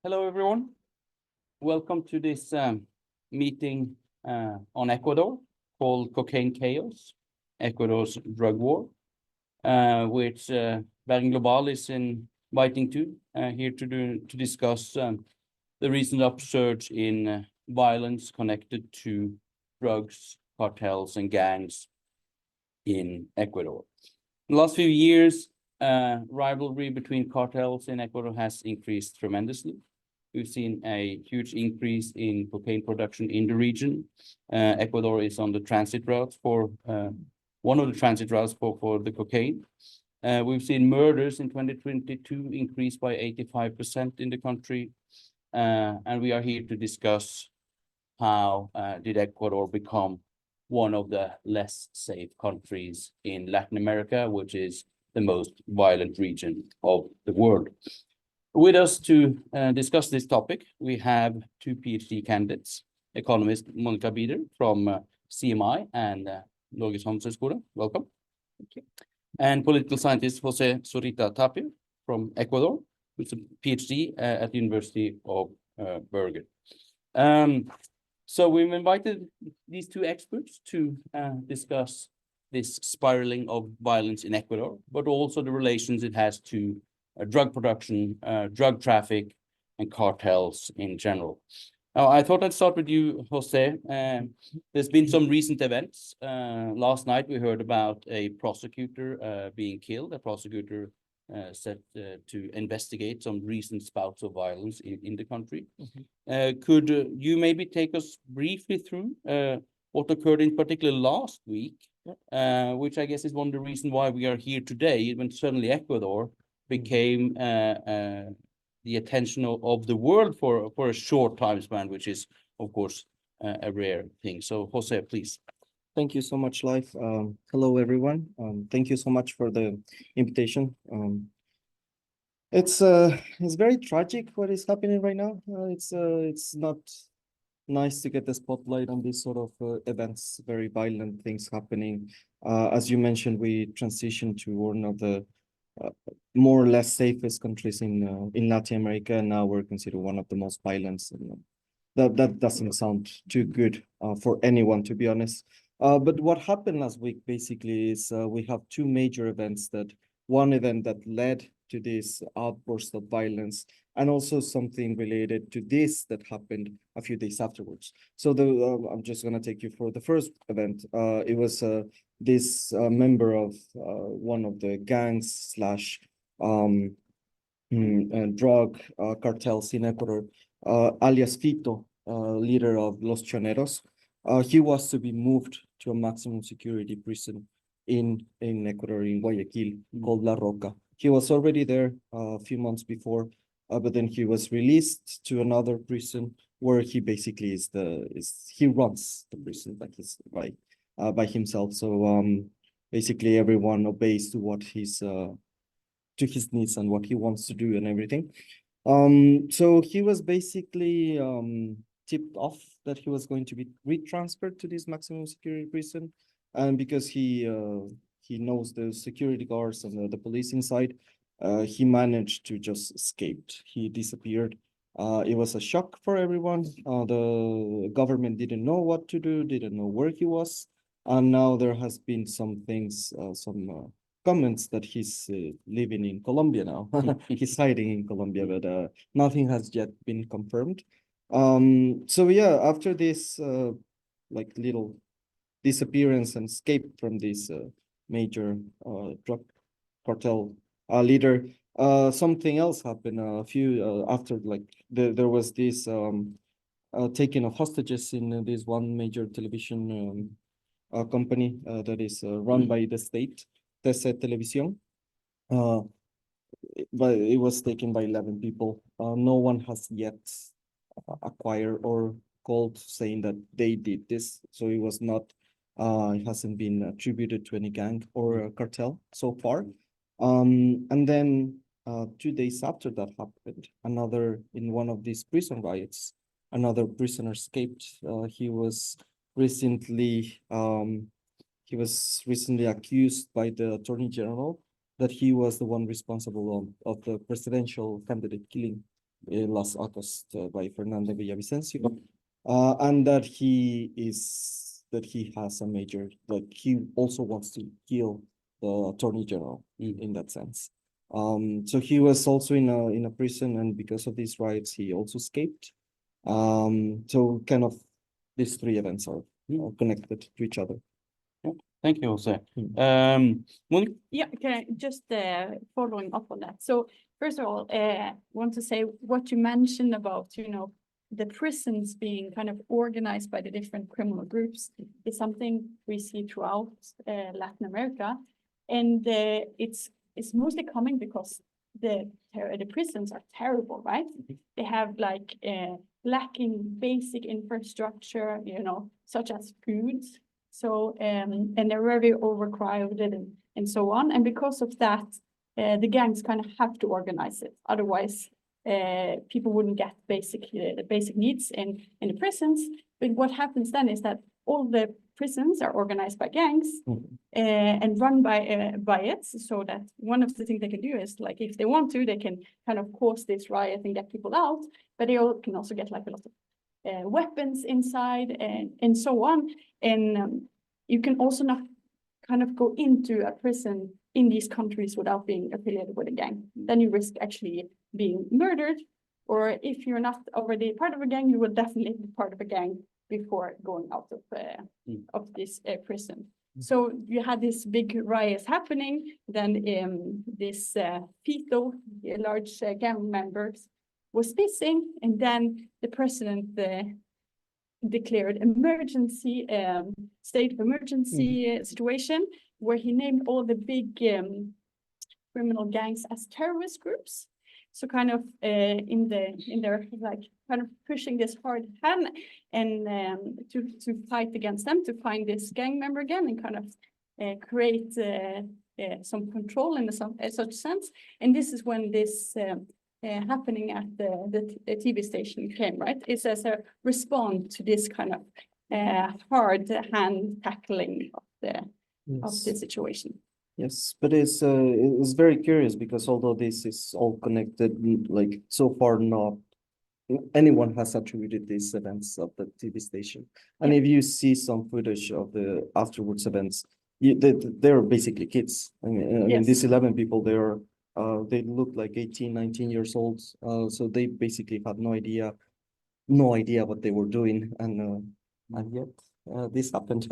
Hello, everyone. Welcome to this meeting on Ecuador called Cocaine Chaos, Ecuador's Drug War, which Bergen Global is inviting to here to discuss the recent upsurge in violence connected to drugs, cartels, and gangs in Ecuador. In the last few years, rivalry between cartels in Ecuador has increased tremendously. We've seen a huge increase in cocaine production in the region. Ecuador is on the transit routes for one of the transit routes for the cocaine. We've seen murders in 2022 increase by 85% in the country. And we are here to discuss how did Ecuador become one of the less safe countries in Latin America, which is the most violent region of the world. With us to discuss this topic, we have two PhD candidates, economist Monica Beeder from CMI and Norges Handelshøyskole. Welcome. Thank you. And political scientist José Zurita-Tapia from Ecuador, who's a PhD at the University of Bergen. So we've invited these two experts to discuss this spiraling of violence in Ecuador, but also the relations it has to drug production, drug traffic, and cartels in general. Now, I thought I'd start with you, Jose. There's been some recent events. Last night, we heard about a prosecutor being killed, a prosecutor set to investigate some recent spouts of violence in the country. Could you maybe take us briefly through what occurred in particular last week, which I guess is one of the reasons why we are here today, when suddenly Ecuador became the attention of the world for a short time span, which is, of course, a rare thing. So, Jose, please. Thank you so much, Leiv. Hello, everyone. Thank you so much for the invitation. It's very tragic what is happening right now. It's not nice to get the spotlight on these sort of events, very violent things happening. As you mentioned, we transitioned to one of the more or less safest countries in Latin America, and now we're considered one of the most violent. And that doesn't sound too good for anyone, to be honest. But what happened last week basically is we have two major events. One event that led to this outburst of violence, and also something related to this that happened a few days afterwards. So I'm just going to take you for the first event. It was this member of one of the gangs slash drug cartels in Ecuador, alias Fito, leader of Los Choneros. He was to be moved to a maximum security prison in Ecuador, in Guayaquil, called La Roca. He was already there a few months before, but then he was released to another prison where he basically he runs the prison by himself. So basically everyone obeys to what to his needs and what he wants to do and everything. So he was basically tipped off that he was going to be retransferred to this maximum security prison, and because he knows the security guards and the police inside, he managed to just escape. He disappeared. It was a shock for everyone. The government didn't know what to do, didn't know where he was, and now there has been some things, some comments that he's living in Colombia now. He's hiding in Colombia, but nothing has yet been confirmed. So yeah, after this little disappearance and escape from this major drug cartel leader, something else happened a few after, there was this taking of hostages in this one major television company that is run by the state, TC Televisión. But it was taken by 11 people. No one has yet acquired or called saying that they did this. So it was not, it hasn't been attributed to any gang or cartel so far. And then 2 days after that happened, in one of these prison riots, another prisoner escaped. He was recently accused by the Attorney General that he was the one responsible of the presidential candidate killing last August by Fernando Villavicencio, and that he has a major, like he also wants to kill the Attorney General in that sense. So he was also in a prison, and because of these riots, he also escaped. So kind of these three events are connected to each other. Thank you, Jose. Monica? Yeah, okay, just following up on that. So first of all, want to say what you mentioned about, you know, the prisons being kind of organized by the different criminal groups is something we see throughout Latin America. And it's mostly coming because the prisons are terrible, right? They have like lacking basic infrastructure, you know, such as foods. So, and they're very overcrowded and so on. And because of that, the gangs kind of have to organize it. Otherwise, people wouldn't get the basic needs in the prisons. But what happens then is that all the prisons are organized by gangs and run by it. So that one of the things they can do is, like, if they want to, they can kind of cause this riot and get people out. But they can also get like a lot of weapons inside and so on. And you can also not kind of go into a prison in these countries without being affiliated with a gang. Then you risk actually being murdered, or if you're not already part of a gang, you will definitely be part of a gang before going out of this prison. So you had this big riots happening, then this Fito, a large gang members, was missing, and then the president declared emergency, state of emergency situation, where he named all the big criminal gangs as terrorist groups. So kind of in their like kind of pushing this hard hand and to fight against them, to find this gang member again and kind of create some control in such sense. And this is when this happening at the TV station came, right? It's as a response to this kind of hard hand tackling of the situation. Yes, but it's very curious because although this is all connected, like so far not anyone has attributed these events of the TV station. And if you see some footage of the afterwards events, they're basically kids. I mean, these 11 people, they look like 18, 19 years old. So they basically had no idea what they were doing. And yet this happened.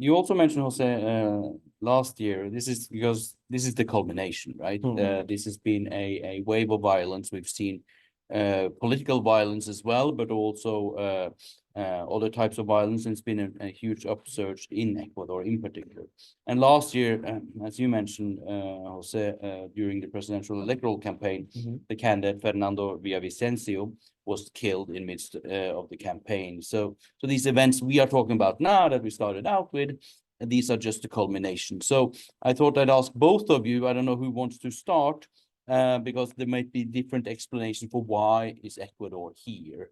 You also mentioned, Jose, last year, this is because this is the culmination, right? This has been a wave of violence. We've seen political violence as well, but also other types of violence. And it's been a huge upsurge in Ecuador in particular. And last year, as you mentioned, Jose, during the presidential electoral campaign, the candidate Fernando Villavicencio was killed in midst of the campaign. So these events we are talking about now that we started out with, and these are just the culmination. So I thought I'd ask both of you, I don't know who wants to start, because there might be different explanations for why is Ecuador here.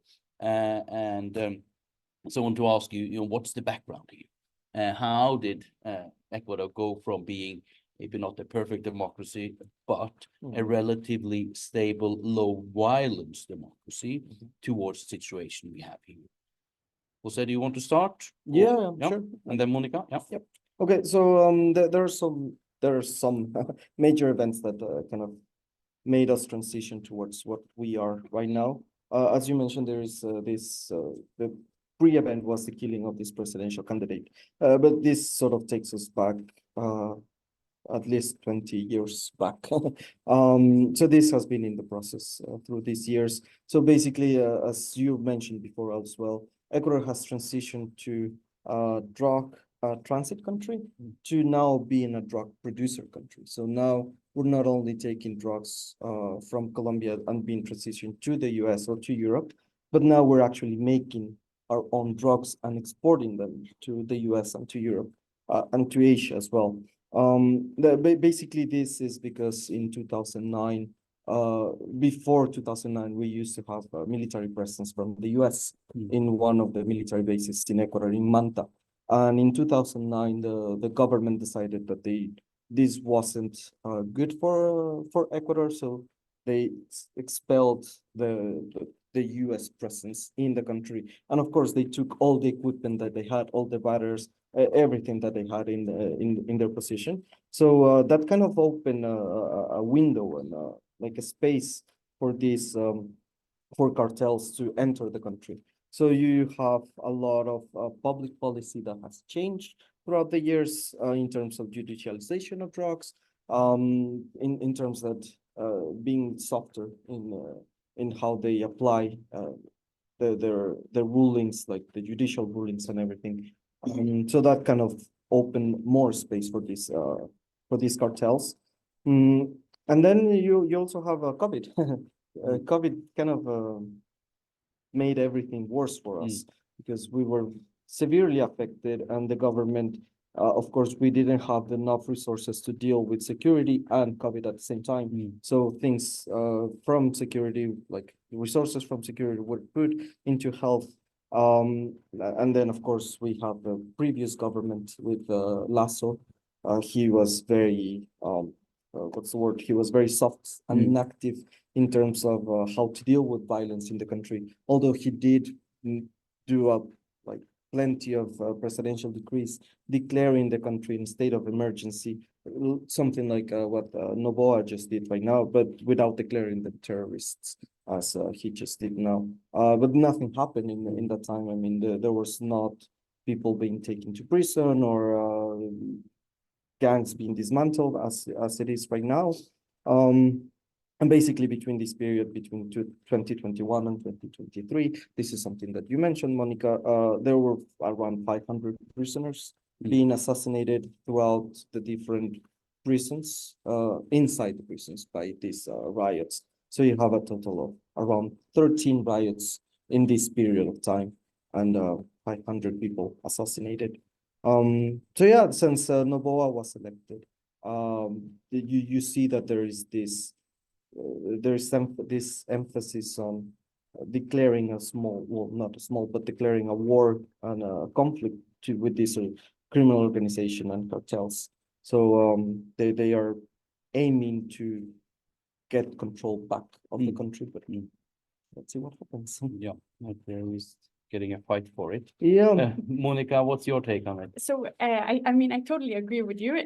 So I want to ask you, what's the background here? How did Ecuador go from being maybe not a perfect democracy, but a relatively stable, low violence democracy towards the situation we have here? Jose, do you want to start? Yeah, sure. And then Monica? Yeah. Yep. Okay, so there are some major events that kind of made us transition towards what we are right now. As you mentioned, there is the pre-event was the killing of this presidential candidate, but this sort of takes us back at least 20 years back. So this has been in the process through these years. So basically, as you mentioned before as well, Ecuador has transitioned to drug transit country to now being a drug producer country. So now we're not only taking drugs from Colombia and being transitioned to the US or to Europe, but now we're actually making our own drugs and exporting them to the US and to Europe and to Asia as well. Basically, this is because in 2009, before 2009, we used to have a military presence from the US in one of the military bases in Ecuador, in Manta. And in 2009, the government decided that this wasn't good for Ecuador. So they expelled the US presence in the country. And of course, they took all the equipment that they had, all the batters, everything that they had in their position. So that kind of opened a window and like a space for these for cartels to enter the country. So you have a lot of public policy that has changed throughout the years in terms of judicialization of drugs, in terms that being softer in how they apply their rulings, like the judicial rulings and everything. So that kind of opened more space for these cartels. And then you also have COVID. COVID kind of made everything worse for us because we were severely affected, and the government, of course, we didn't have enough resources to deal with security and COVID at the same time. So things from security, like resources from security, were put into health. And then, of course, we have the previous government with Lasso. He was very, what's the word? He was very soft and inactive in terms of how to deal with violence in the country. Although he did do like plenty of presidential decrees declaring the country in state of emergency, something like what Noboa just did right now, but without declaring them terrorists, as he just did now. But nothing happened in that time. I mean, there was not people being taken to prison or gangs being dismantled as it is right now. And basically between this period, between 2021 and 2023, this is something that you mentioned, Monica, there were around 500 prisoners being assassinated throughout the different prisons, inside the prisons by these riots. So you have a total of around 13 riots in this period of time, and 500 people assassinated. So yeah, since Noboa was elected, you see that there is this this emphasis on declaring a small, well, not a small, but declaring a war and a conflict with this criminal organization and cartels. So they are aiming to get control back of the country, but let's see what happens. Yeah, there is getting a fight for it. Yeah. Monica, what's your take on it? So I mean, I totally agree with you.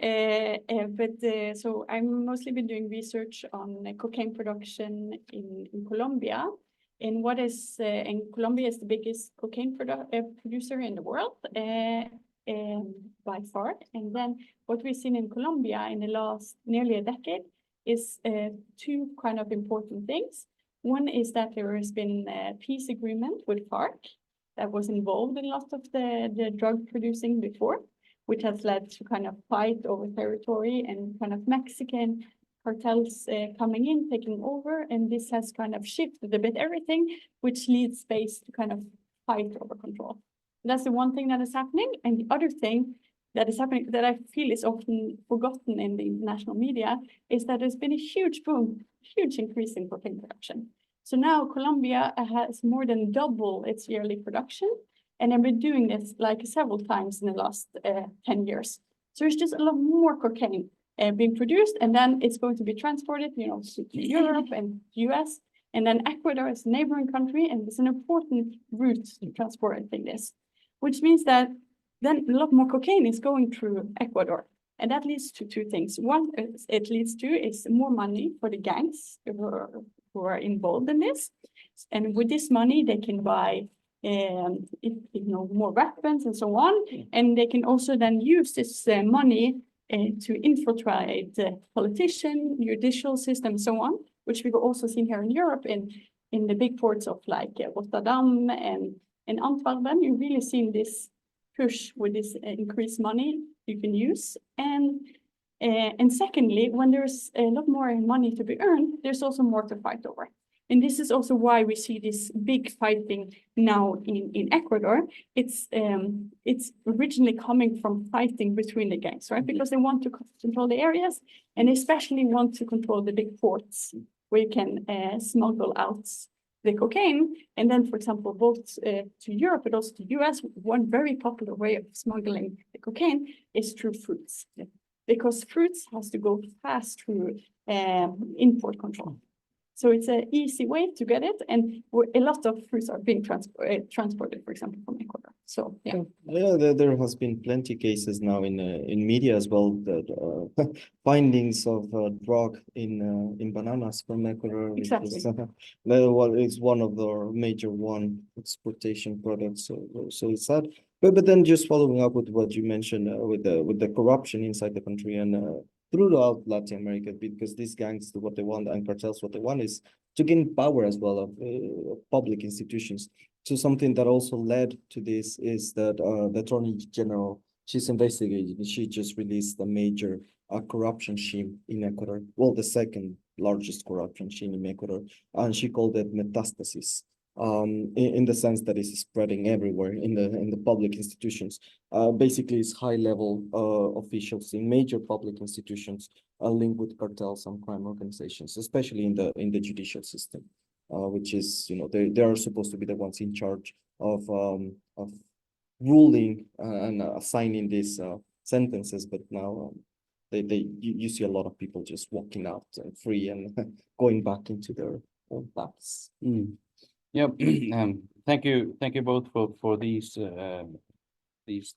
So I've mostly been doing research on cocaine production in Colombia. And Colombia is the biggest cocaine producer in the world by far. And then what we've seen in Colombia in the last nearly a decade is two kind of important things. One is that there has been a peace agreement with FARC that was involved in a lot of the drug producing before, which has led to kind of fight over territory and kind of Mexican cartels coming in, taking over. And this has kind of shifted a bit everything, which leads space to kind of fight over control. That's the one thing that is happening. And the other thing that is happening that I feel is often forgotten in the international media is that there's been a huge boom, huge increase in cocaine production. So now Colombia has more than double its yearly production, and they've been doing this like several times in the last 10 years. So there's just a lot more cocaine being produced, and then it's going to be transported, to Europe and US, and then Ecuador is a neighboring country, and it's an important route to transporting this, which means that then a lot more cocaine is going through Ecuador. And that leads to two things. One, it leads to is more money for the gangs who are involved in this. And with this money, they can buy more weapons and so on. And they can also then use this money to infiltrate the politician, judicial system, and so on, which we've also seen here in Europe in the big ports of like Rotterdam and Antwerpen. You've really seen this push with this increased money you can use. And secondly, when there's a lot more money to be earned, there's also more to fight over. And this is also why we see this big fighting now in Ecuador. It's originally coming from fighting between the gangs, right? Because they want to control the areas and especially want to control the big ports where you can smuggle out the cocaine. And then, for example, both to Europe, but also to US, one very popular way of smuggling the cocaine is through fruits. Because fruits has to go fast through import control. So it's an easy way to get it, and a lot of fruits are being transported, for example, from Ecuador. So yeah. Yeah, there has been plenty cases now in media as well that findings of drug in bananas from Ecuador. Which Exactly. is, well, it's one of the major exportation products. So it's sad. But then just following up with what you mentioned with the corruption inside the country and throughout Latin America, because these gangs, what they want, and cartels, what they want is to gain power as well of public institutions. So something that also led to this is that the Attorney General, she's investigating, she just released a major corruption scheme in Ecuador, well, the second largest corruption scheme in Ecuador, and she called it metastasis. In the sense that it's spreading everywhere in the public institutions. Basically, it's high-level officials in major public institutions linked with cartels and crime organizations, especially in the judicial system, which is, you know, they are supposed to be the ones in charge of ruling and assigning these sentences, but now you see a lot of people just walking out free and going back into their own paths. Yep. Thank you both for these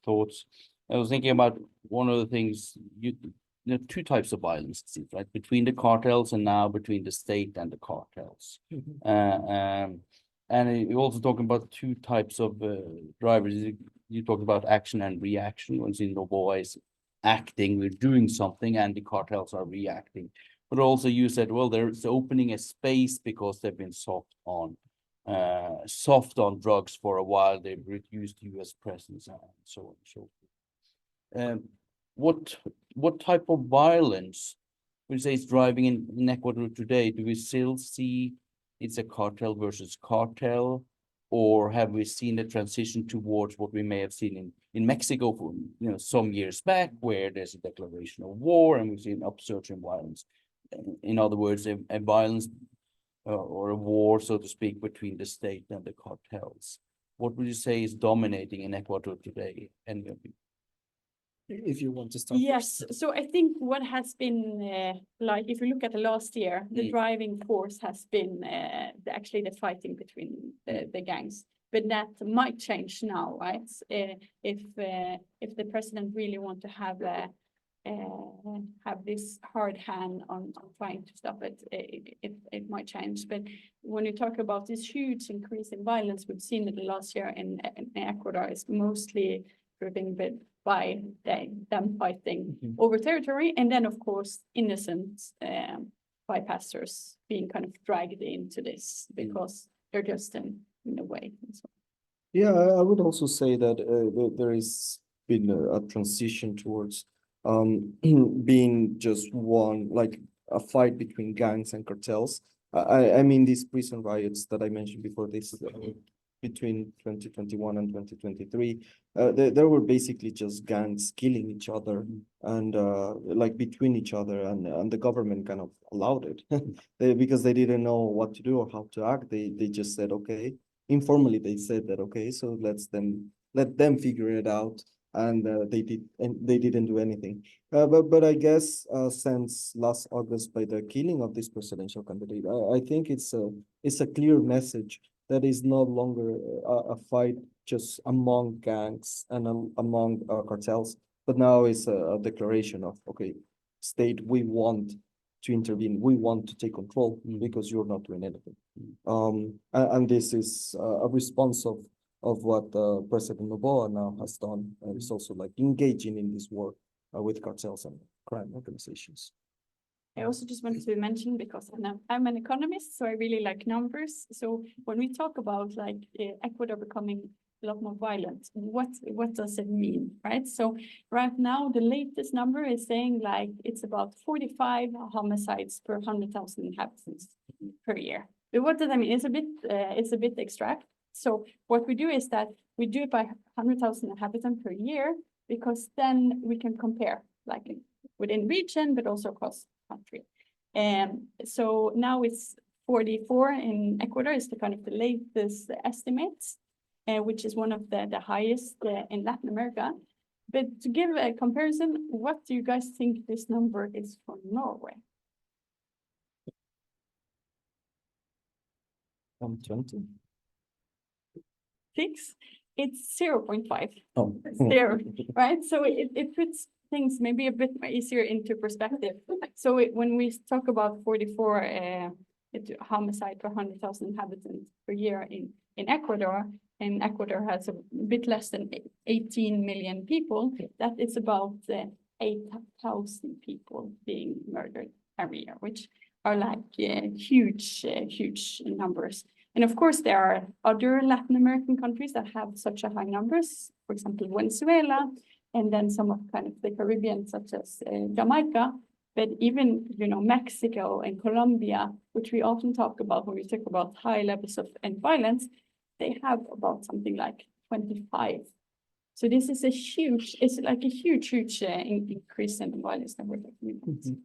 thoughts. I was thinking about one of the things there are two types of violence, right? Between the cartels and now between the state and the cartels. And you also talking about two types of drivers. You talked about action and reaction. When Noboa is acting, we're doing something, and the cartels are reacting. But also you said, well, there's opening a space because they've been soft on drugs for a while. They've reduced U.S. presence and so on and so forth. What type of violence would you say is driving in Ecuador today? Do we still see it's a cartel versus cartel, or have we seen a transition towards what we may have seen in Mexico for some years back, where there's a declaration of war and we've seen an upsurge in violence? In other words, a violence or a war, so to speak, between the state and the cartels. What would you say is dominating in Ecuador today? Any of you? If you want to start. Yes, first. so I think what has been like, if you look at the last year, the driving force has been actually the fighting between the gangs. But that might change now, right? If the president really want to have this hard hand on trying to stop it, it might change. But when you talk about this huge increase in violence we've seen in the last year in Ecuador, is mostly driven by them fighting over territory, and then of course innocent bypassers being kind of dragged into this because they're just in the way. So. Yeah, I would also say that there is been a transition towards being just one, like a fight between gangs and cartels. I mean, these prison riots that I mentioned before, this between 2021 and 2023, there were basically just gangs killing each other and like between each other, and the government kind of allowed it because they didn't know what to do or how to act. They just said, okay, informally they said that, okay, so let them figure it out. And they didn't do anything. But I guess since last August, by the killing of this presidential candidate, I think it's a clear message that is no longer a fight just among gangs and among cartels, but now it's a declaration of, okay, state, we want to intervene, we want to take control because you're not doing anything. And this is a response of what President Noboa now has done. It's also like engaging in this war with cartels and crime organizations. I also just wanted to mention, because I'm an economist, so I really like numbers. So when we talk about like Ecuador becoming a lot more violent, what does it mean, right? So right now, the latest number is saying like it's about 45 homicides per 100,000 inhabitants per year. But what does that mean? It's a bit abstract. So what we do is that we do it by 100,000 inhabitants per year, because then we can compare like within region, but also across country. So now it's 44 in Ecuador is the kind of the latest estimates, which is one of the highest in Latin America. But to give a comparison, what do you guys think this number is for Norway? 20. It's 0.5. Oh. It's there, right? So it puts things maybe a bit easier into perspective. So when we talk about 44 homicide per 100,000 inhabitants per year in Ecuador, and Ecuador has a bit less than 18 million people, that is about 8,000 people being murdered every year, which are like huge numbers. And of course, there are other Latin American countries that have such a high numbers, for example, Venezuela, and then some of kind of the Caribbean, such as Jamaica. But even, Mexico and Colombia, which we often talk about when we talk about high levels of violence, they have about something like 25. So this is it's like a huge increase in violence that we're talking about.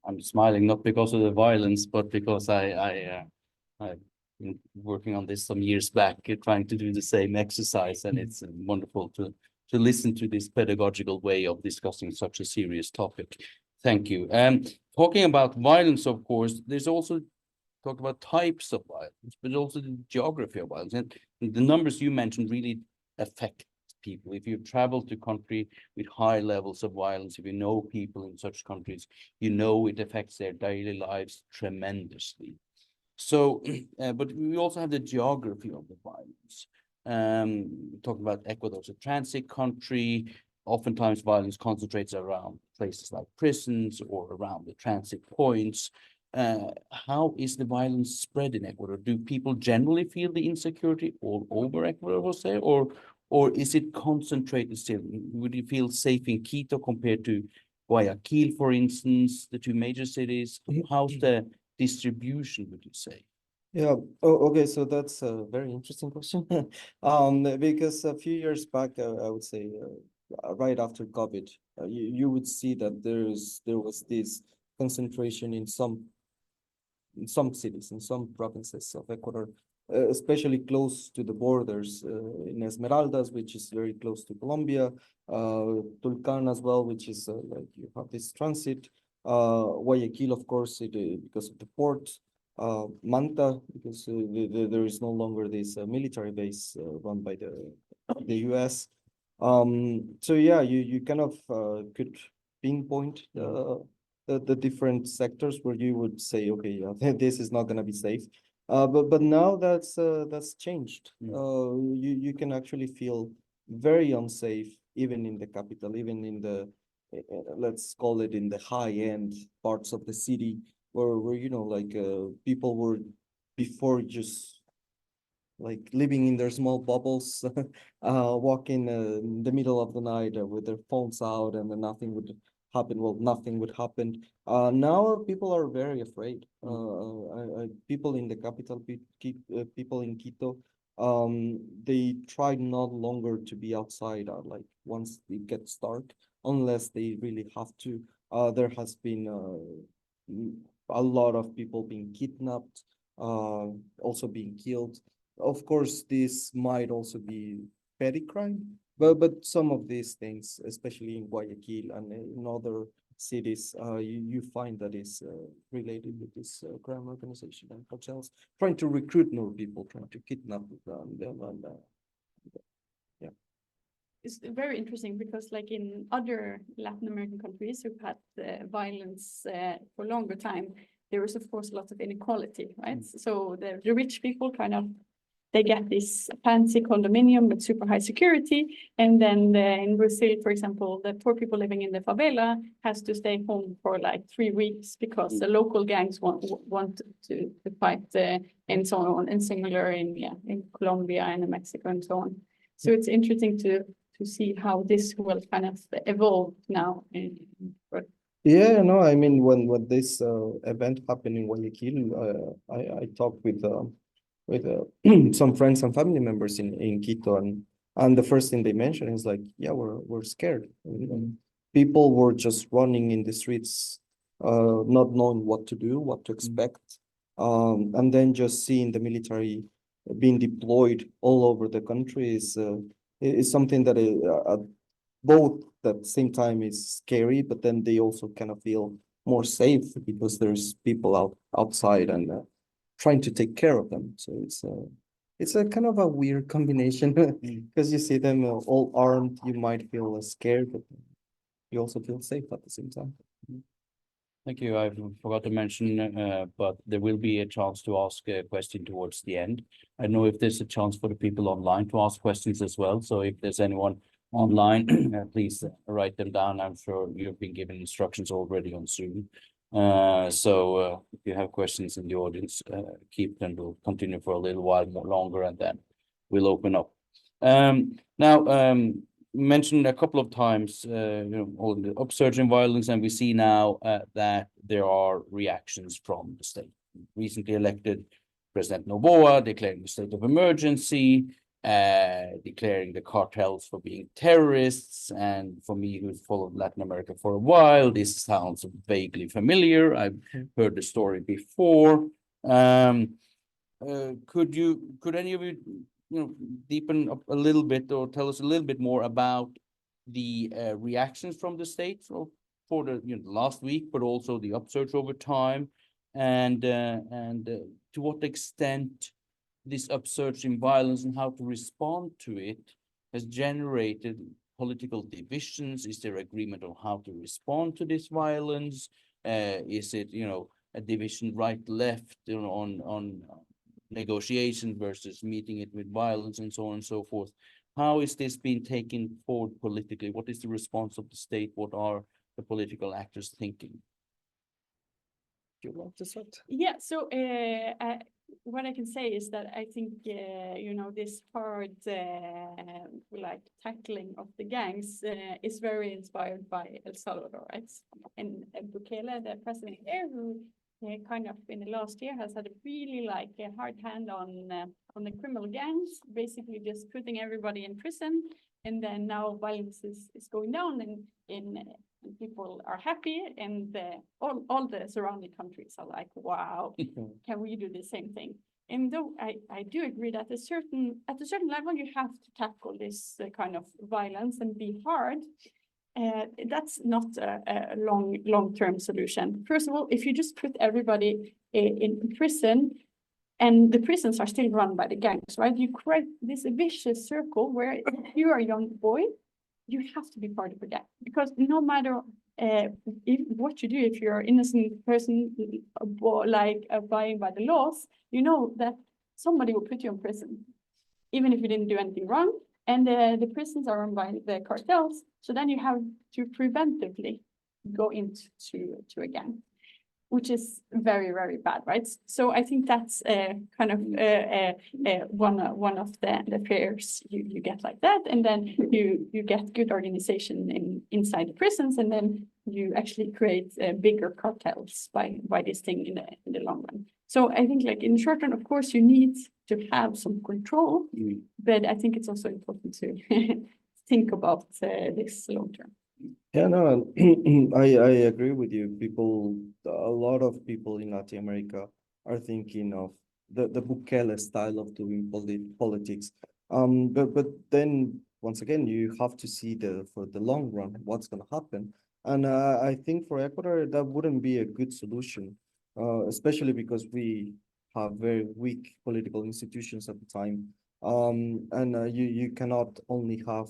I'm smiling not because of the violence, but because I've been working on this some years back, trying to do the same exercise, and it's wonderful to listen to this pedagogical way of discussing such a serious topic. Thank you. Talking about violence, of course, there's also talk about types of violence, but also the geography of violence. And the numbers you mentioned really affect people. If you travel to country with high levels of violence, if you know people in such countries, it affects their daily lives tremendously. So, but we also have the geography of the violence. Talking about Ecuador as a transit country, oftentimes violence concentrates around places like prisons or around the transit points. How is the violence spread in Ecuador? Do people generally feel the insecurity all over Ecuador, Jose, or is it concentrated still? Would you feel safe in Quito compared to Guayaquil, for instance, the two major cities? How's the distribution, would you say? Yeah. Okay. So that's a very interesting question. Because a few years back, I would say, right after COVID, you would see that there was this concentration in some cities, in some provinces of Ecuador, especially close to the borders, in Esmeraldas, which is very close to Colombia, Tulcan as well, which is like you have this transit, Guayaquil, of course, because of the port, Manta, because there is no longer this military base run by the US. So yeah, you kind of could pinpoint the different sectors where you would say, okay, yeah, this is not going to be safe. But now that's changed. You can actually feel very unsafe, even in the capital, even in the let's call it in the high end parts of the city, where like people were before just like living in their small bubbles, walking in the middle of the night with their phones out, and then nothing would happen. Well, nothing would happen. Now people are very afraid. People in the capital, people in Quito, they try not longer to be outside, like once it gets dark, unless they really have to. There has been a lot of people being kidnapped, also being killed. Of course, this might also be petty crime, but some of these things, especially in Guayaquil and in other cities, you find that is related with this crime organization and cartels trying to recruit more people, trying to kidnap them, and yeah. It's very interesting because, like in other Latin American countries who've had violence for a longer time, there is of course a lot of inequality, right? So the rich people they get this fancy condominium with super high security, and then in Brazil, for example, the poor people living in the favela has to stay home for like 3 weeks because the local gangs want to fight and so on, and similar in Colombia and in Mexico and so on. So it's interesting to see how this will kind of evolve now. Yeah, no, I mean, when this event happened in Guayaquil, I talked with some friends and family members in Quito, and the first thing they mentioned is like, yeah, we're scared. People were just running in the streets, not knowing what to do, what to expect, and then just seeing the military being deployed all over the country is something that both at the same time is scary, but then they also kind of feel more safe because there's people outside and trying to take care of them. So it's a kind of a weird combination because you see them all armed, you might feel scared, but you also feel safe at the same time. Thank you. I forgot to mention, but there will be a chance to ask a question towards the end. I don't know if there's a chance for the people online to ask questions as well. So if there's anyone online, please write them down. I'm sure you've been given instructions already on Zoom. So if you have questions in the audience, keep them. We'll continue for a little while more longer, and then we'll open up. Now, mentioned a couple of times, all the upsurge in violence, and we see now that there are reactions from the state. Recently elected President Noboa declaring the state of emergency, declaring the cartels for being terrorists. And for me, who's followed Latin America for a while, this sounds vaguely familiar. I've heard the story before. Could any of you, deepen up a little bit or tell us a little bit more about the reactions from the state for the last week, but also the upsurge over time, and to what extent this upsurge in violence and how to respond to it has generated political divisions? Is there agreement on how to respond to this violence? Is it a division right left on negotiation versus meeting it with violence and so on and so forth? How is this being taken forward politically? What is the response of the state? What are the political actors thinking? Do you want to start? Yeah, so what I can say is that I think this hard like tackling of the gangs is very inspired by El Salvador, right? And Bukele, the president there, who kind of in the last year has had a really a hard hand on the criminal gangs, basically just putting everybody in prison, and then now violence is going down, and people are happy, and all the surrounding countries are like, wow, can we do the same thing? And though I do agree that at a certain level you have to tackle this kind of violence and be hard. That's not a long-term solution. First of all, if you just put everybody in prison, and the prisons are still run by the gangs, right? You create this vicious circle where if you are a young boy, you have to be part of a gang, because no matter what you do, if you're an innocent person, abiding by the laws, you know that somebody will put you in prison, even if you didn't do anything wrong. And the prisons are run by the cartels, so then you have to preventively go into a gang, which is very, very bad, right? So I think that's kind of one of the fears you get like that, and then you get good organization inside the prisons, and then you actually create bigger cartels by this thing in the long run. So I think in the short run, of course, you need to have some control, but I think it's also important to think about this long term. Yeah, no, I agree with you. A lot of people in Latin America are thinking of the Bukele style of doing politics. But then once again, you have to see for the long run what's going to happen. And I think for Ecuador that wouldn't be a good solution, especially because we have very weak political institutions at the time. And you cannot only have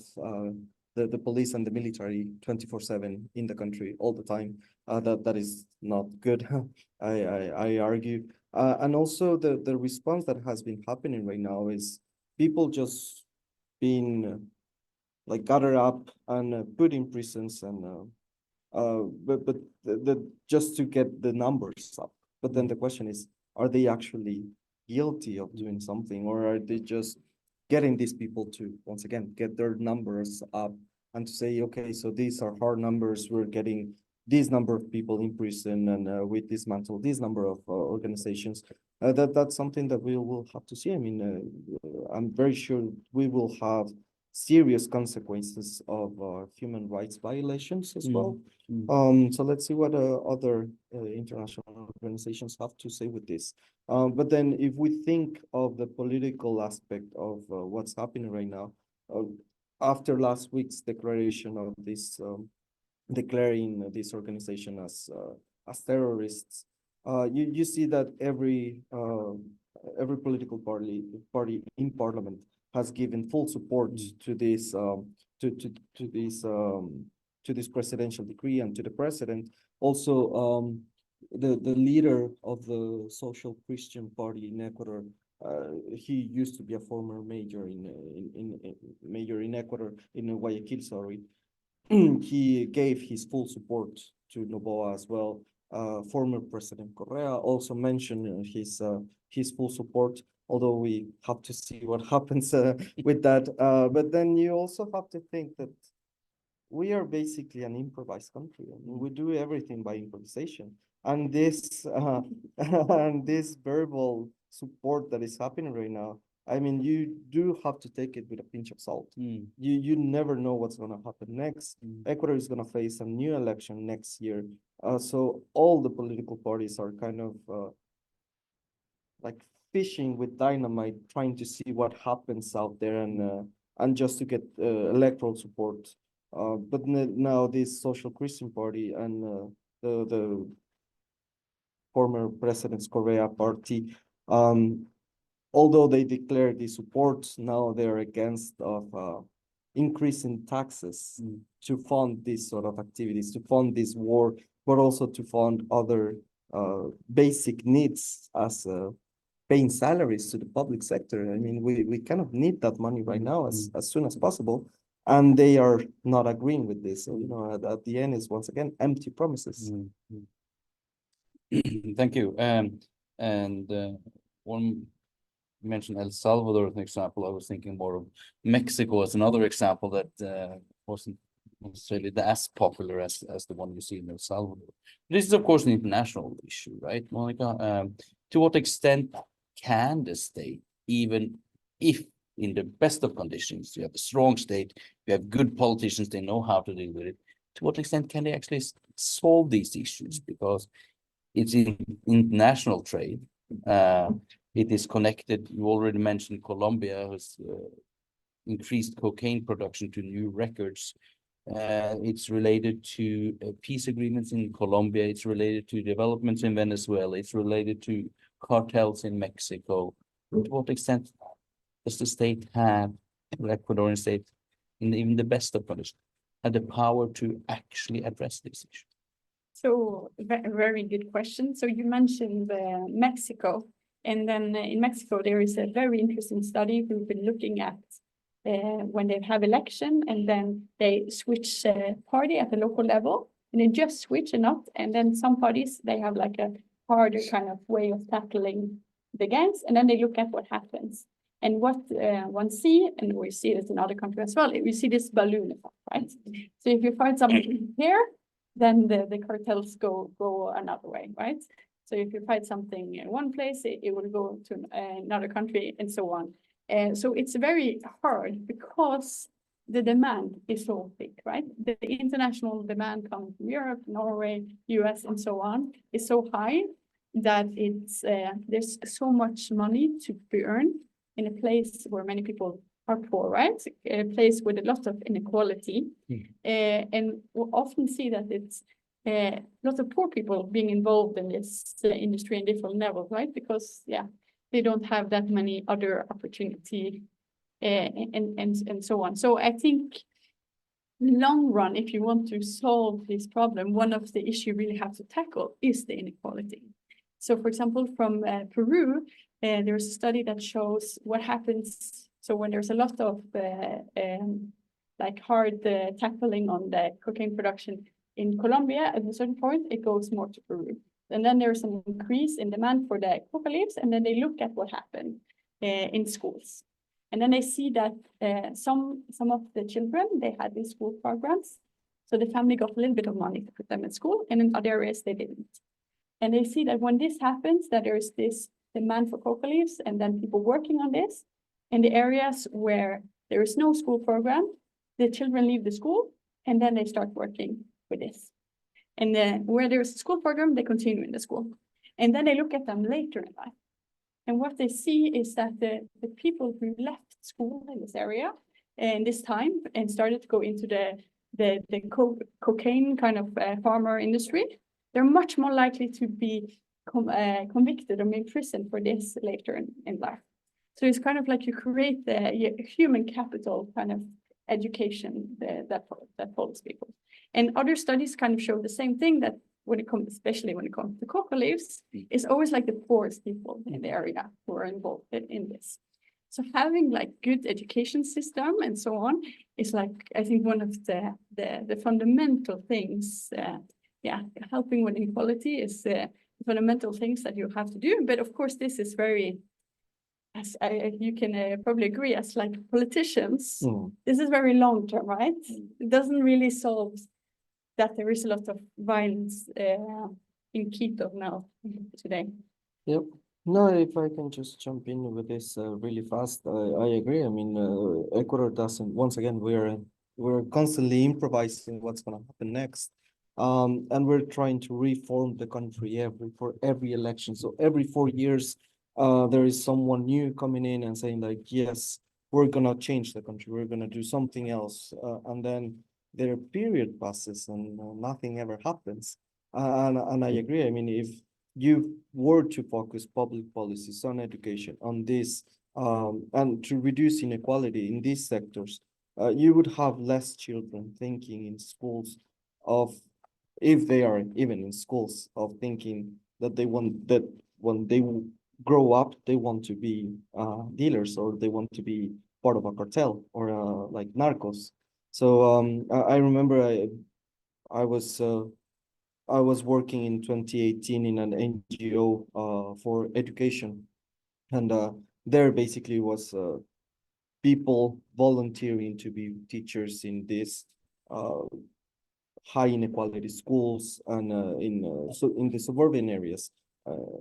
the police and the military 24/7 in the country all the time. That is not good. I argue. And also the response that has been happening right now is people just being gathered up and put in prisons, and but just to get the numbers up. But then the question is, are they actually guilty of doing something, or are they just getting these people to once again get their numbers up and to say, okay, so these are hard numbers, we're getting this number of people in prison, and we dismantle this number of organizations. That's something that we will have to see. I mean, I'm very sure we will have serious consequences of human rights violations as well. So let's see what other international organizations have to say with this. But then if we think of the political aspect of what's happening right now, after last week's declaration of this, declaring this organization as terrorists, You see that every political party in parliament has given full support to this to this presidential decree and to the president. Also, the leader of the Social Christian Party in Ecuador, he used to be a former mayor in Ecuador, in Guayaquil, sorry. He gave his full support to Noboa as well. Former President Correa also mentioned his full support, although we have to see what happens with that. But then you also have to think that we are basically an improvised country. I mean, we do everything by improvisation. And this and this verbal support that is happening right now, I mean, you do have to take it with a pinch of salt. You never know what's going to happen next. Ecuador is going to face a new election next year. So all the political parties are kind of like fishing with dynamite, trying to see what happens out there and just to get electoral support. But now this Social Christian Party and the former President's Correa party, although they declared the support, now they're against of increasing taxes to fund these sort of activities, to fund this war, but also to fund other basic needs as paying salaries to the public sector. I mean, we kind of need that money right now as soon as possible. And they are not agreeing with this. So, you know, at the end is once again empty promises. Thank you. One mentioned El Salvador as an example. I was thinking more of Mexico as another example that wasn't necessarily as popular as the one you see in El Salvador. This is, of course, an international issue, right, Monica? To what extent can the state, even if in the best of conditions, you have a strong state, you have good politicians, they know how to deal with it, to what extent can they actually solve these issues? Because it's in international trade. It is connected. You already mentioned Colombia has increased cocaine production to new records. It's related to peace agreements in Colombia. It's related to developments in Venezuela. It's related to cartels in Mexico. To what extent does the state have, the Ecuadorian state, in even the best of conditions, have the power to actually address this issue? So very good question. So you mentioned Mexico, and then in Mexico there is a very interesting study we've been looking at when they have election and then they switch party at the local level, and they just switch enough, and then some parties they have like a harder kind of way of tackling the gangs, and then they look at what happens. And what one see, and we see it in other countries as well, we see this balloon effect, right? So if you find something here, then the cartels go another way, right? So if you find something in one place, it will go to another country and so on. And so it's very hard because the demand is so big, right? The international demand coming from Europe, Norway, US, and so on is so high that it's there's so much money to be earned in a place where many people are poor, right? A place with a lot of inequality. And we'll often see that it's lots of poor people being involved in this industry in different levels, right? Because, yeah, they don't have that many other opportunity and so on. So I think long run, if you want to solve this problem, one of the issues you really have to tackle is the inequality. So for example, from Peru, there's a study that shows what happens. So when there's a lot of like hard tackling on the cocaine production in Colombia, at a certain point, it goes more to Peru. And then there's an increase in demand for the coca leaves, and then they look at what happened in schools. And then they see that some of the children, they had these school programs. So the family got a little bit of money to put them in school, and in other areas they didn't. And they see that when this happens, that there's this demand for coca leaves, and then people working on this. In the areas where there is no school program, the children leave the school, and then they start working with this. And then where there's a school program, they continue in the school. And then they look at them later in life. And what they see is that the people who left school in this area in this time and started to go into the cocaine kind of farmer industry, they're much more likely to be convicted or imprisoned for this later in life. So it's kind of like you create the human capital kind of education that follows people. And other studies kind of show the same thing, that when it comes, especially when it comes to cocoa leaves, it's always like the poorest people in the area who are involved in this. So having like good education system and so on is like, I think, one of the fundamental things. Helping with inequality is fundamental things that you have to do. But of course, this is very, as you can probably agree, as like politicians, this is very long term, right? It doesn't really solve that there is a lot of violence in Quito now today. Yep. No, if I can just jump in with this really fast, I agree. I mean, Ecuador doesn't. Once again, we're constantly improvising what's going to happen next, and we're trying to reform the country for every election. So every 4 years, there is someone new coming in and saying like, yes, we're gonna change the country. We're gonna do something else, and then their period passes and nothing ever happens. And I agree. I mean, if you were to focus public policies on education, on this, and to reduce inequality in these sectors, you would have less children thinking in schools of, if they are even in schools, of thinking that they want, that when they grow up, they want to be dealers, or they want to be part of a cartel, or like narcos. So I remember I was working in 2018 in an NGO for education, and there basically was people volunteering to be teachers in these high inequality schools, and in the suburban areas,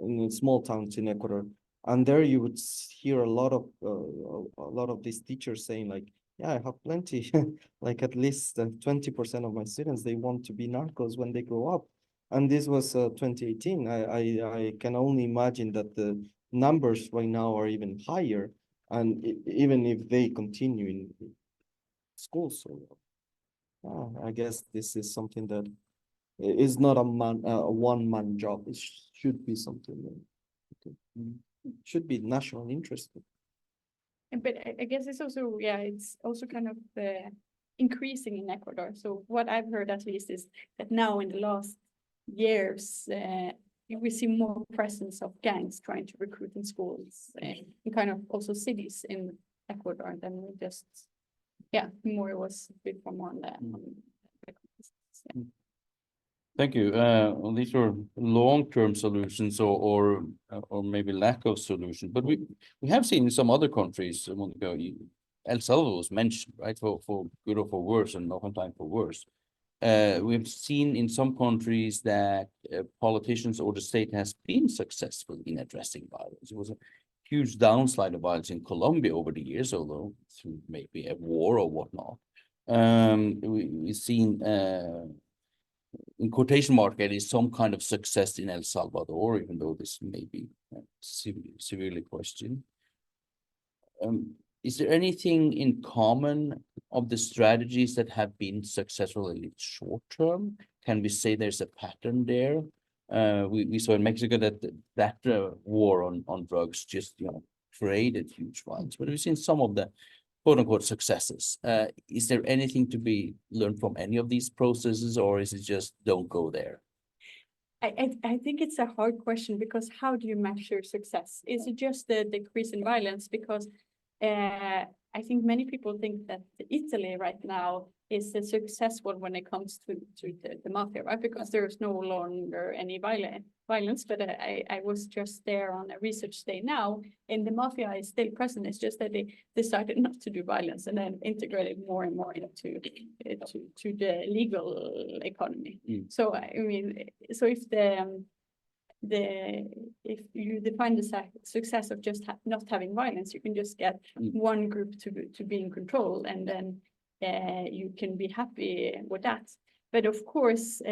in the small towns in Ecuador. And there you would hear a lot of these teachers saying like, yeah, I have plenty, like at least 20% of my students, they want to be narcos when they grow up. And this was 2018. I can only imagine that the numbers right now are even higher, and even if they continue in schools. So I guess this is something that is not a one-man job. It should be something that should be national interest. But I guess it's also, it's also kind of increasing in Ecuador. So what I've heard at least is that now in the last years, we see more presence of gangs trying to recruit in schools, in kind of also cities in Ecuador than we just, more it was before more on that. Thank you. These are long-term solutions, or maybe lack of solution. But we have seen in some other countries, Monica, El Salvador was mentioned, right? For good or for worse, and oftentimes for worse. We've seen in some countries that politicians or the state has been successful in addressing violence. It was a huge downslide of violence in Colombia over the years, although through maybe a war or whatnot. We've seen, in quotation mark, there is some kind of success in El Salvador, even though this may be severely questioned. Is there anything in common of the strategies that have been successful in the short term? Can we say there's a pattern there? We saw in Mexico that war on drugs just created huge violence, but we've seen some of the quote unquote successes. Is there anything to be learned from any of these processes, or is it just don't go there? I think it's a hard question, because how do you measure success? Is it just the decrease in violence? Because I think many people think that Italy right now is successful when it comes to the mafia, right? Because there's no longer any violence. But I was just there on a research day now, and the mafia is still present. It's just that they decided not to do violence and then integrated more and more into the legal economy. So I mean, so if if you define the success of just not having violence, you can just get one group to be in control, and then you can be happy with that. But of course,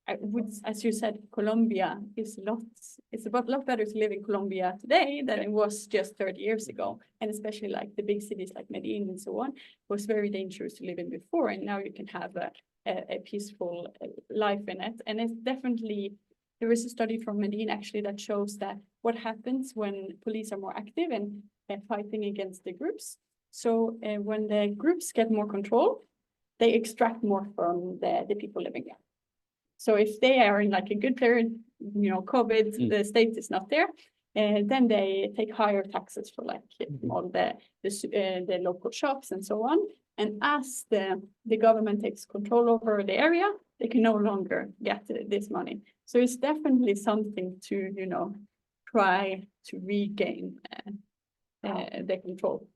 I would, as you said, Colombia is it's a lot better to live in Colombia today than it was just 30 years ago. And especially like the big cities like Medellin and so on was very dangerous to live in before. And now you can have a peaceful life in it. And it's definitely, there is a study from Medellin actually that shows that what happens when police are more active and fighting against the groups. So when the groups get more control, they extract more from the people living there. So if they are in like a good period, you know, COVID, the state is not there, then they take higher taxes for like all the local shops and so on. And as the government takes control over the area, they can no longer get this money. So it's definitely something to, you know, try to regain the control.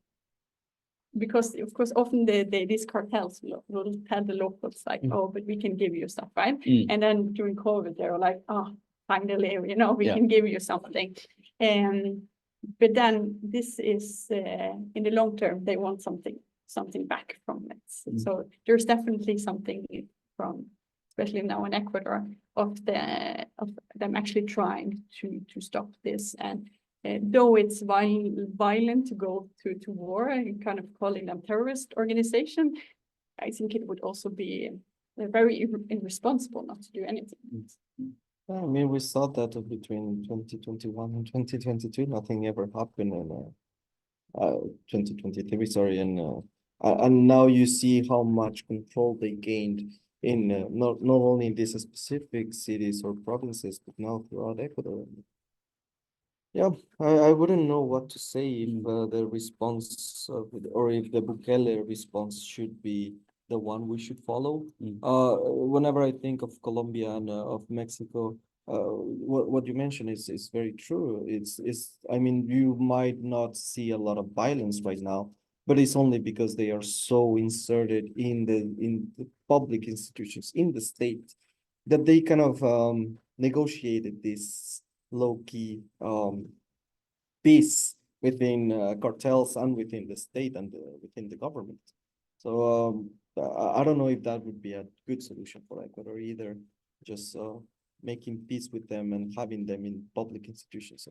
Because of course, often these cartels will tell the locals like, oh, but we can give you stuff, right? And then during COVID, they were like, oh, finally, you know, we can give you something. But then this is in the long term, they want something back from it. So there's definitely something from, especially now in Ecuador, of them actually trying to stop this. And though it's violent to go to war and kind of calling them terrorist organization, I think it would also be very irresponsible not to do anything. I mean, we saw that between 2021 and 2022, nothing ever happened in 2023, sorry, and now you see how much control they gained in not only in these specific cities or provinces, but now throughout Ecuador. Yeah, I wouldn't know what to say if the response or if the Bukele response should be the one we should follow. Whenever I think of Colombia and of Mexico, what you mentioned is very true. I mean, you might not see a lot of violence right now, but it's only because they are so inserted in the public institutions, in the state, that they kind of negotiated this low-key peace within cartels and within the state and within the government. So I don't know if that would be a good solution for Ecuador either, just making peace with them and having them in public institutions.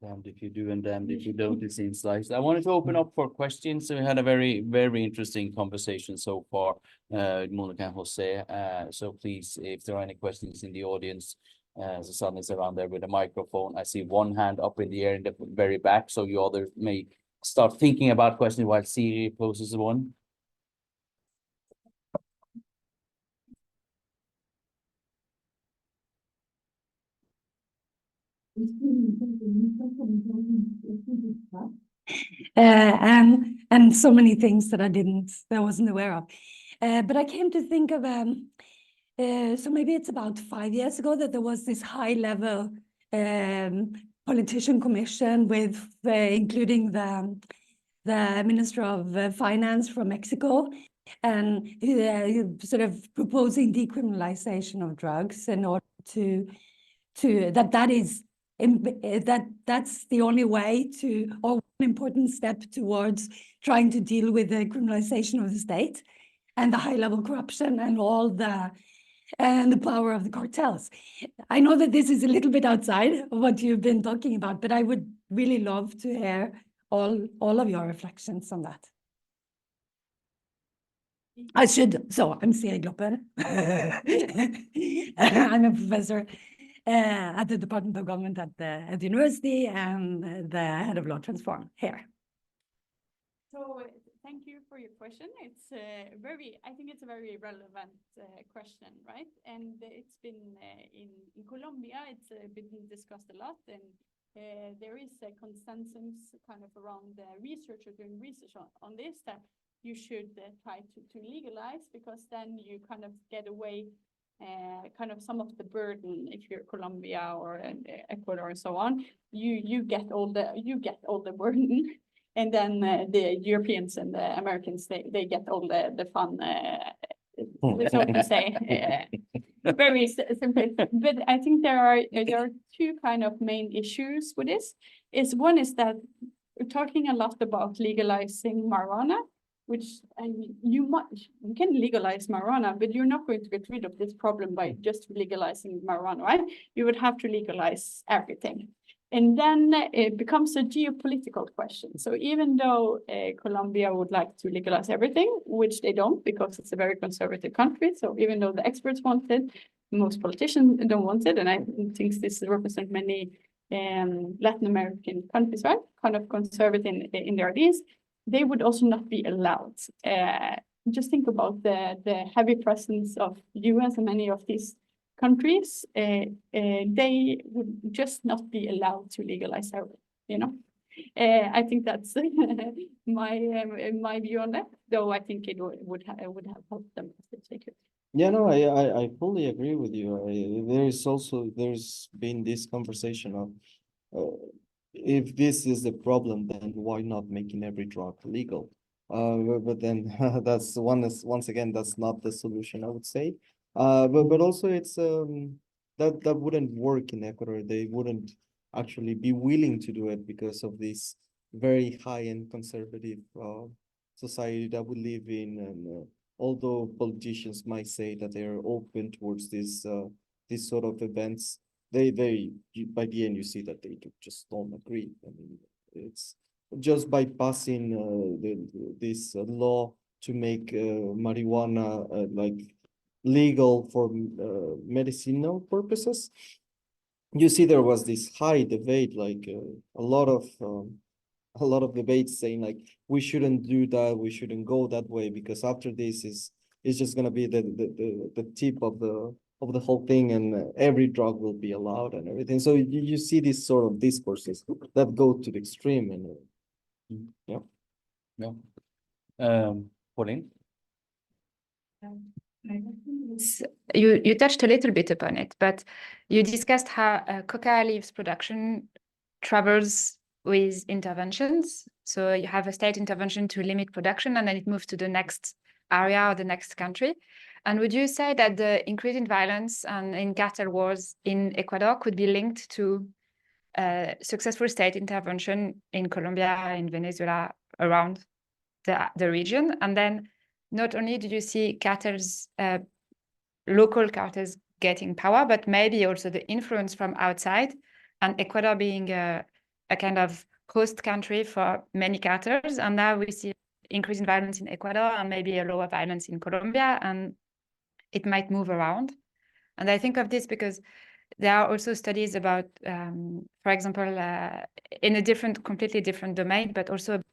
Damned if you do and damned if you don't, it seems like. I wanted to open up for questions. So we had a very, very interesting conversation so far, Monica and Jose. So please, if there are any questions in the audience, Susanne is around there with a microphone. I see one hand up in the air in the very back, so you others may start thinking about questions while Siri poses one. And so many things that I wasn't aware of. But I came to think of, so maybe it's about 5 years ago that there was this high-level politician commission with including the Minister of Finance from Mexico, and sort of proposing decriminalization of drugs in order that's the only way to, or one important step towards trying to deal with the criminalization of the state and the high-level corruption and all the power of the cartels. I know that this is a little bit outside of what you've been talking about, but I would really love to hear all of your reflections on that. I'm Siri Gloppen. I'm a professor at the Department of Government at the university and the head of Law Transform here. So thank you for your question. It's I think it's a very relevant question, right? And it's been in Colombia, it's been discussed a lot, and there is a consensus kind of around the researchers doing research on this, that you should try to legalize, because then you kind of get away kind of some of the burden. If you're Colombia or Ecuador and so on, you get all the burden, and then the Europeans and the Americans they get all the fun, so to say. Very simple. But I think there are two kind of main issues with this. One is that we're talking a lot about legalizing marijuana, which you can legalize marijuana, but you're not going to get rid of this problem by just legalizing marijuana, right? You would have to legalize everything. And then it becomes a geopolitical question. So even though Colombia would like to legalize everything, which they don't, because it's a very conservative country, so even though the experts want it, most politicians don't want it, and I think this represents many Latin American countries, right? Kind of conservative in their ideas. They would also not be allowed. Just think about the heavy presence of US and many of these countries. They would just not be allowed to legalize heroin, you know. I think that's my view on that. Though I think it would have helped them if they could. Yeah, no, I fully agree with you. There's been this conversation of if this is the problem, then why not making every drug legal? But then that's once again, that's not the solution, I would say. But also it's that wouldn't work in Ecuador. They wouldn't actually be willing to do it because of this very high and conservative society that we live in, and although politicians might say that they are open towards this sort of events, they by the end you see that they just don't agree. I mean, it's just by passing this law to make marijuana like legal for medicinal purposes. You see, there was this high debate, like a lot of debates saying like we shouldn't do that, we shouldn't go that way, because after this is just gonna be the tip of the whole thing, and every drug will be allowed and everything. So you see these sort of discourses that go to the extreme, and yeah. Pauline? You touched a little bit upon it, but you discussed how coca leaves production travels with interventions. So you have a state intervention to limit production, and then it moves to the next area or the next country. And would you say that the increase in violence and in cartel wars in Ecuador could be linked to successful state intervention in Colombia, in Venezuela, around the region? And then not only did you see cartels, local cartels getting power, but maybe also the influence from outside, and Ecuador being a kind of host country for many cartels. And now we see increasing violence in Ecuador and maybe a lower violence in Colombia, and it might move around. And I think of this because there are also studies about, for example, in a completely different domain, but also a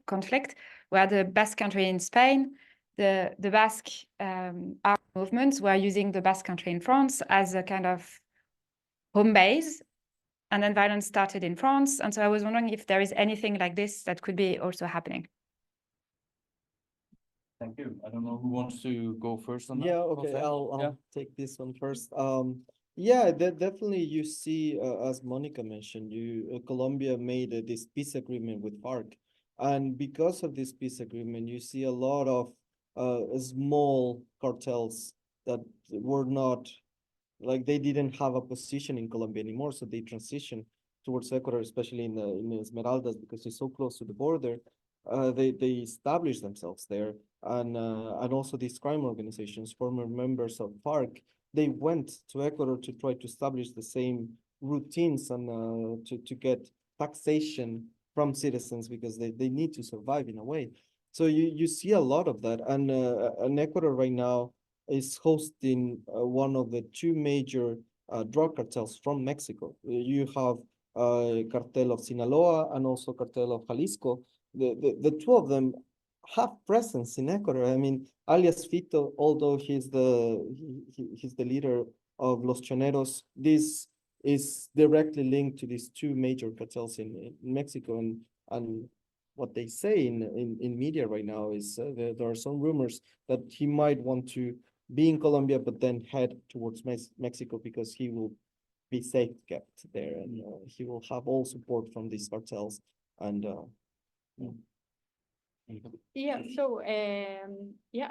conflict where the Basque Country in Spain, the Basque armed movements were using the Basque Country in France as a kind of home base, and then violence started in France. And so I was wondering if there is anything like this that could be also happening. Thank you. I don't know who wants to go first on that. Yeah, okay, José? I'll take this one first. Yeah, definitely you see, as Monica mentioned, Colombia made this peace agreement with FARC. And because of this peace agreement, you see a lot of small cartels that were not, like they didn't have a position in Colombia anymore. So they transitioned towards Ecuador, especially in the Esmeraldas, because it's so close to the border. They established themselves there. And also these crime organizations, former members of FARC, they went to Ecuador to try to establish the same routines and to get taxation from citizens, because they need to survive in a way. So you see a lot of that. And Ecuador right now is hosting one of the two major drug cartels from Mexico. You have cartel of Sinaloa and also cartel of Jalisco. The two of them have presence in Ecuador. I mean, alias Fito, although he's the leader of Los Choneros, this is directly linked to these two major cartels in Mexico. And what they say in media right now is there are some rumors that he might want to be in Colombia, but then head towards Mexico, because he will be safe kept there, and he will have all support from these cartels. And yeah, so yeah,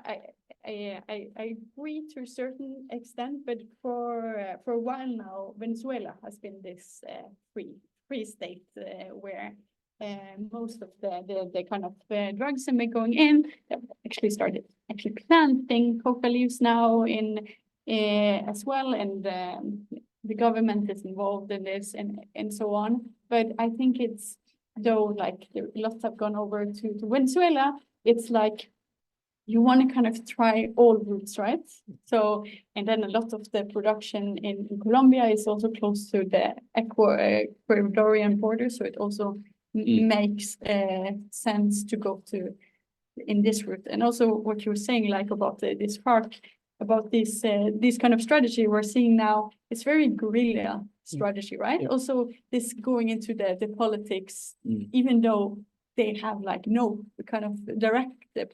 I agree to a certain extent, but for a while now, Venezuela has been this free state where most of the kind of drugs have been going in. They've actually started planting coca leaves now in as well, and the government is involved in this and so on. But I think it's, though, like lots have gone over to Venezuela, it's like you want to kind of try all routes, right? So, and then a lot of the production in Colombia is also close to the Ecuadorian border, so it also makes sense to go to in this route. And also what you were saying, like about this park, about this kind of strategy we're seeing now, it's very guerrilla strategy, right? Also this going into the politics, even though they have like no kind of direct the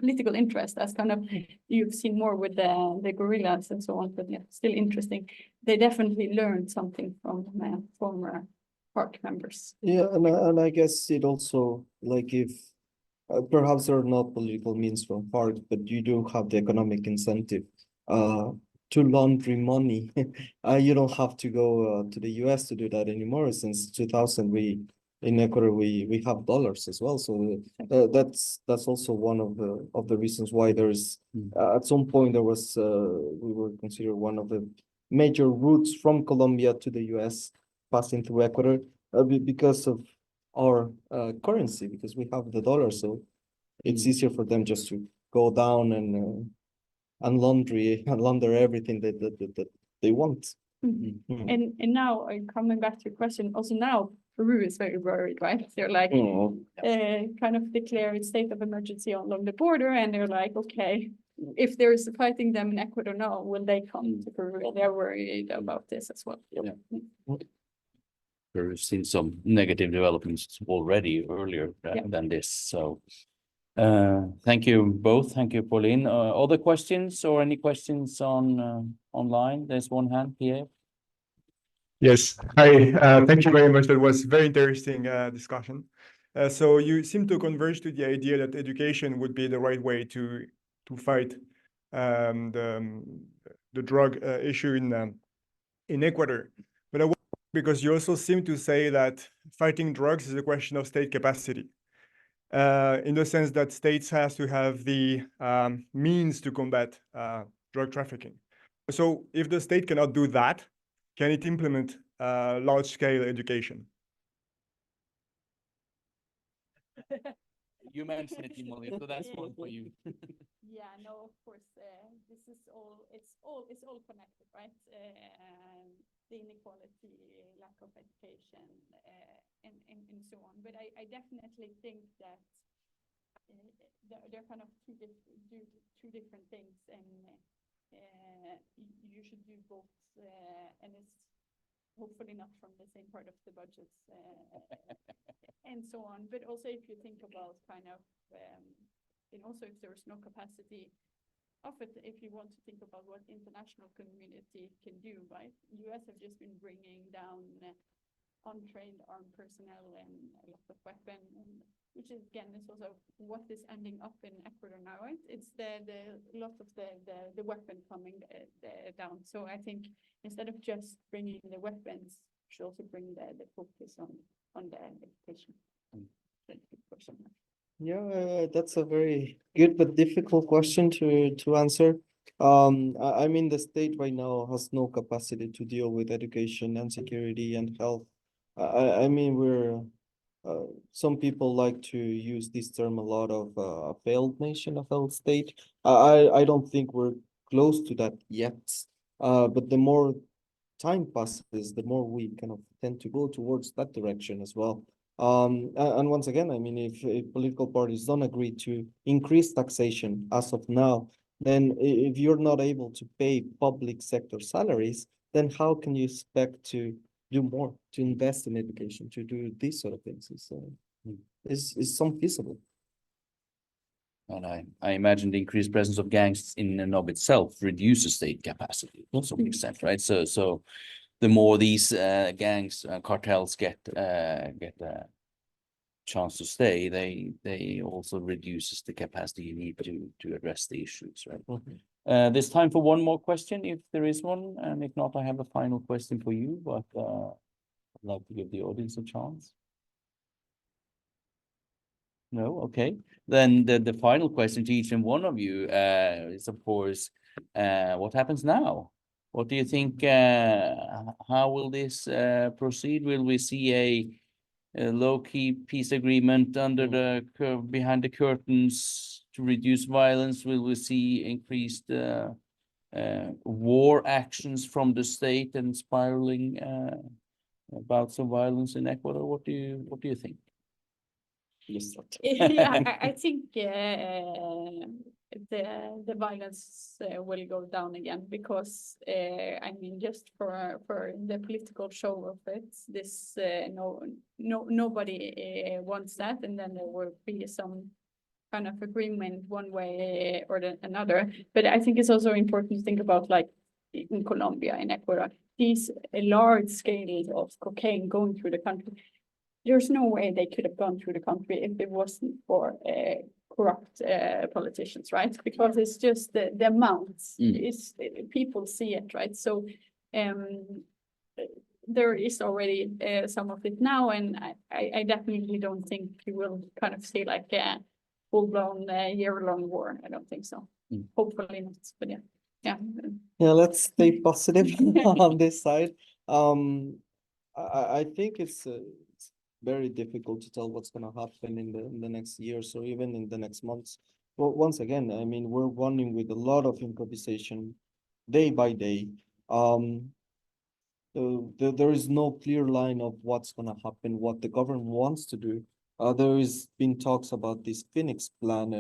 political interest, as kind of you've seen more with the guerrillas and so on, but yeah, still interesting. They definitely learned something from former park members. Yeah, and I guess it also, like, if perhaps there are not political means from FARC, but you do have the economic incentive to launder money. You don't have to go to the US to do that anymore. Since 2000, in Ecuador we have dollars as well. So that's also one of the reasons why there's at some point there was we were considered one of the major routes from Colombia to the US passing through Ecuador because of our currency, because we have the dollar, so it's easier for them just to go down and launder everything that they want. And now coming back to your question, also now Peru is very worried, right? They're like kind of declared state of emergency along the border, and they're like, okay, if there's fighting them in Ecuador now, will they come to Peru? They're worried about this as well. We've seen some negative developments already earlier than this. So thank you both. Thank you, Pauline. Other questions or any questions on online? There's one hand, Pierre. Yes. Hi. Thank you very much. That was very interesting discussion. So you seem to converge to the idea that education would be the right way to fight the drug issue in Ecuador. But because you also seem to say that fighting drugs is a question of state capacity, in the sense that states has to have the means to combat drug trafficking. So if the state cannot do that, can it implement large-scale education? You mentioned it, Emily, so that's one for you. Yeah, no, of course, this is it's all connected, right? The inequality, lack of education, and so on. But I definitely think that they're kind of two different things, and you should do both, and it's hopefully not from the same part of the budgets and so on. But also if you think about kind of, and also if there's no capacity of it, if you want to think about what international community can do, right? US have just been bringing down untrained armed personnel and a lot of weapons, which is, again, is also what is ending up in Ecuador now, right? It's the lot of the weapon coming down. So I think instead of just bringing the weapons, we should also bring the focus on the education. Yeah, that's a very good but difficult question to answer. I mean, the state right now has no capacity to deal with education and security and health. I mean, some people like to use this term a lot of a failed nation, a failed state. I don't think we're close to that yet. But the more time passes, the more we kind of tend to go towards that direction as well. And once again, I mean, if political parties don't agree to increase taxation as of now, then if you're not able to pay public sector salaries, then how can you expect to do more, to invest in education, to do these sort of things? Is some feasible. And I imagine the increased presence of gangs in and of itself reduces state capacity to some extent, right? So the more these gangs cartels get a chance to stay, they also reduces the capacity you need to address the issues, right? There's time for one more question if there is one, and if not, I have a final question for you, but I'd like to give the audience a chance. No, okay. Then the final question to each and one of you is, of course, what happens now? What do you think? How will this proceed? Will we see a low-key peace agreement under behind the curtains to reduce violence? Will we see increased war actions from the state and spiraling bouts of violence in Ecuador? What do you think? Yes. Yeah, I think the violence will go down again because I mean, just for the political show of it, this nobody wants that, and then there will be some kind of agreement one way or another. But I think it's also important to think about, like in Colombia, in Ecuador, these large scales of cocaine going through the country. There's no way they could have gone through the country if it wasn't for corrupt politicians, right? Because it's just the amounts. It's people see it, right? So there is already some of it now, and I definitely don't think you will kind of see like a full-blown year-long war. I don't think so. Hopefully not, but yeah. Yeah, let's stay positive on this side. I think it's very difficult to tell what's going to happen in the next year, so even in the next months. Well, once again, I mean, we're running with a lot of improvisation day by day. There is no clear line of what's going to happen, what the government wants to do. There has been talks about this Phoenix plan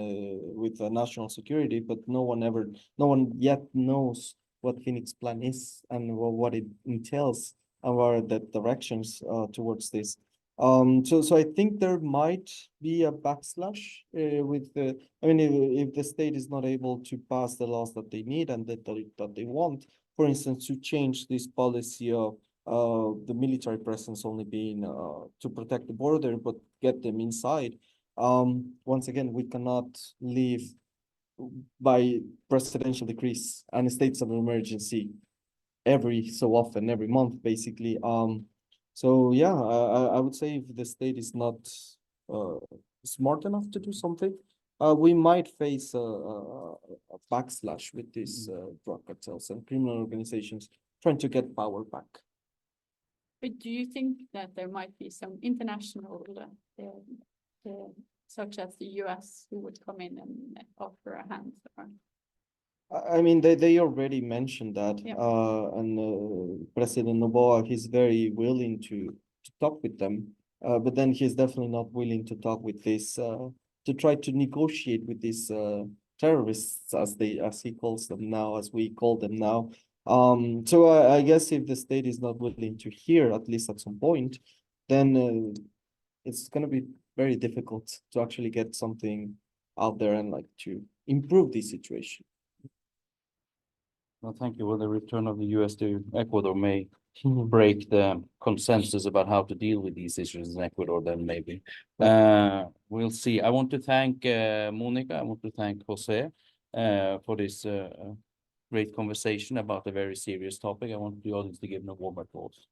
with national security, but no one yet knows what Phoenix plan is and what it entails and what are the directions towards this. So I think there might be a backslash with the, I mean, if the state is not able to pass the laws that they need and that they want, for instance, to change this policy of the military presence only being to protect the border, but get them inside. Once again, we cannot live by presidential decrees and states of emergency every so often, every month, basically. So yeah, I would say if the state is not smart enough to do something, we might face a backslash with these drug cartels and criminal organizations trying to get power back. But do you think that there might be some international, such as the US, who would come in and offer a hand? I mean, they already mentioned that, Yeah. and President Noboa, he's very willing to talk with them, but then he's definitely not willing to talk with this, to try to negotiate with these terrorists, as he calls them now, as we call them now. So I guess if the state is not willing to hear, at least at some point, then it's going to be very difficult to actually get something out there and like to improve the situation. Well, thank you. Well, the return of the US to Ecuador may break the consensus about how to deal with these issues in Ecuador, then maybe. We'll see. I want to thank Monica. I want to thank Jose for this great conversation about a very serious topic. I want the audience to give them a warm applause.